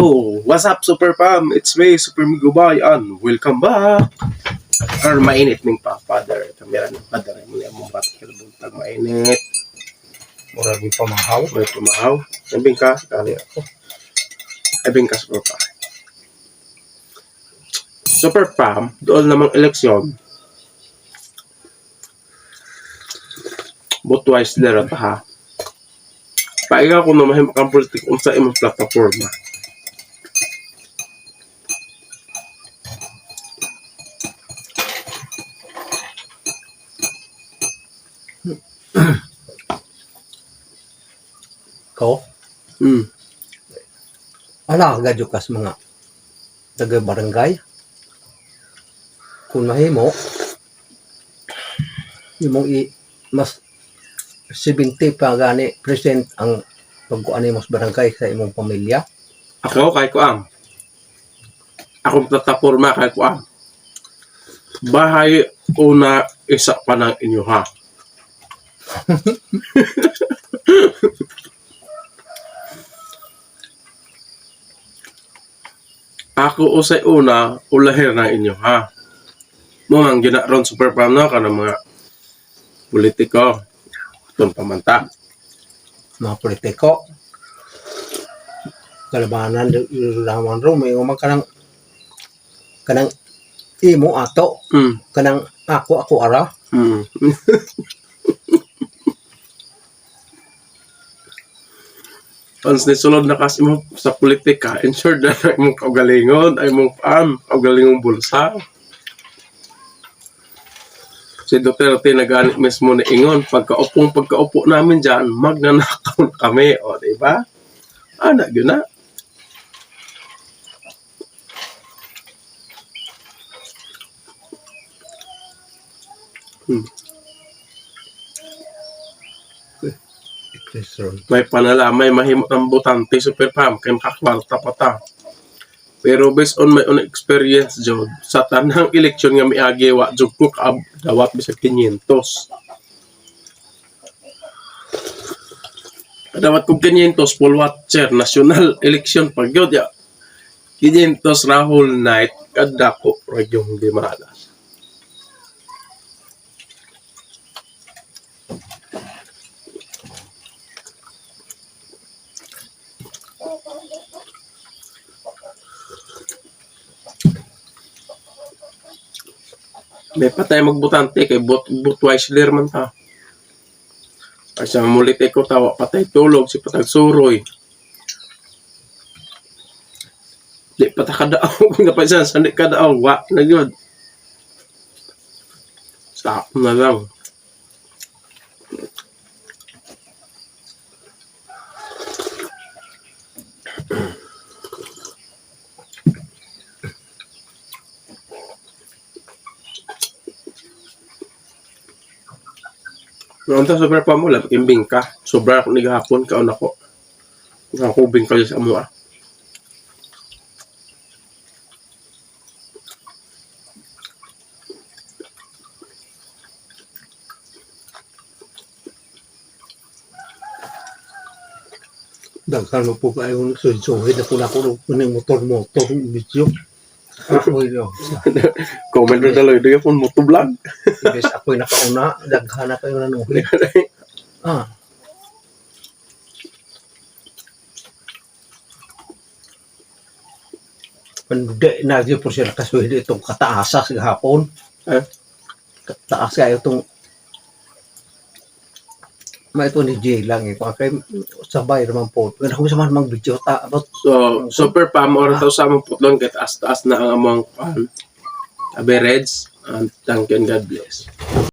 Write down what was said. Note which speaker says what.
Speaker 1: Oh, what's up, Super Pam? It's me, Super Migubay, and welcome back. Or mainit ning father. Kamera ng father. Muli among batik. Tag mainit.
Speaker 2: Murag yung pamahaw.
Speaker 1: May pumahaw. Nabing ka, kali ako. Nabing ka, Super Pam. Super Pam, doon namang eleksyon. Both twice there at ha. Paiga ko na mahimakang politik sa imong plataforma.
Speaker 2: Ko? Ala, gadyo kas mga taga-barangay. Kung mahimo, imong mas 70 pa gani present ang pagkuan mo sa barangay sa imong pamilya.
Speaker 1: Ako kay Kuam. Akong plataforma kay Kuam. Bahay una isa pa ng inyo ha. Ako usay una ulahir na inyo ha. Mga ginaron Super Pam na kanang mga politiko itong pamanta.
Speaker 2: Mga politiko. Kalabanan laman ro may kanang imo ato. Kanang ako ara.
Speaker 1: Once nisulod na kasi mo sa politika, ensure na imong kaugalingon, ay mong kaugalingong bulsa. Si Duterte nag-anit mismo na ingon, pagkaupo namin dyan, magnanakaw na kami. O, diba? Anak yun na. May panalamay, mahimot ang butante, Super Pam, kaya makakwarta pa ta. Pero based on my own experience, Jod, sa tanang eleksyon nga miagi, wa Jod ko dawat bisag 500. Dawat ko 500, full watcher, national election pag yun, 500 Rahul Night, kadako, ragyong Limalas. May patay magbutante kay butwise ler man ta. Kasi mamulit ko tawa patay tulog si patag suroy. Di patay kadaaw kung napansan sandik kadaaw wa na yun. Stop na lang. Noon ta Super Pam mo, lapikimbing ka. Sobra ako nagahapon, kaon ako. Nakakubing ka sa mga.
Speaker 2: Daghan mo po kayo suhid na po na ako ng motor video. Ako yun.
Speaker 1: Comment na daloy, doon yung motovlog.
Speaker 2: Ibig ako'y nakauna, daghan na kayo na nuhid. Hindi na yun po sila kasuhid itong kataasa sa hapon. Kataas kayo itong ito ni Jay lang eh. Kung kayo sabay naman po. Kung ako sa mga video about
Speaker 1: So, Super Pam, oras daw sa among putlon, kahit taas na ang among average. And thank you and God bless.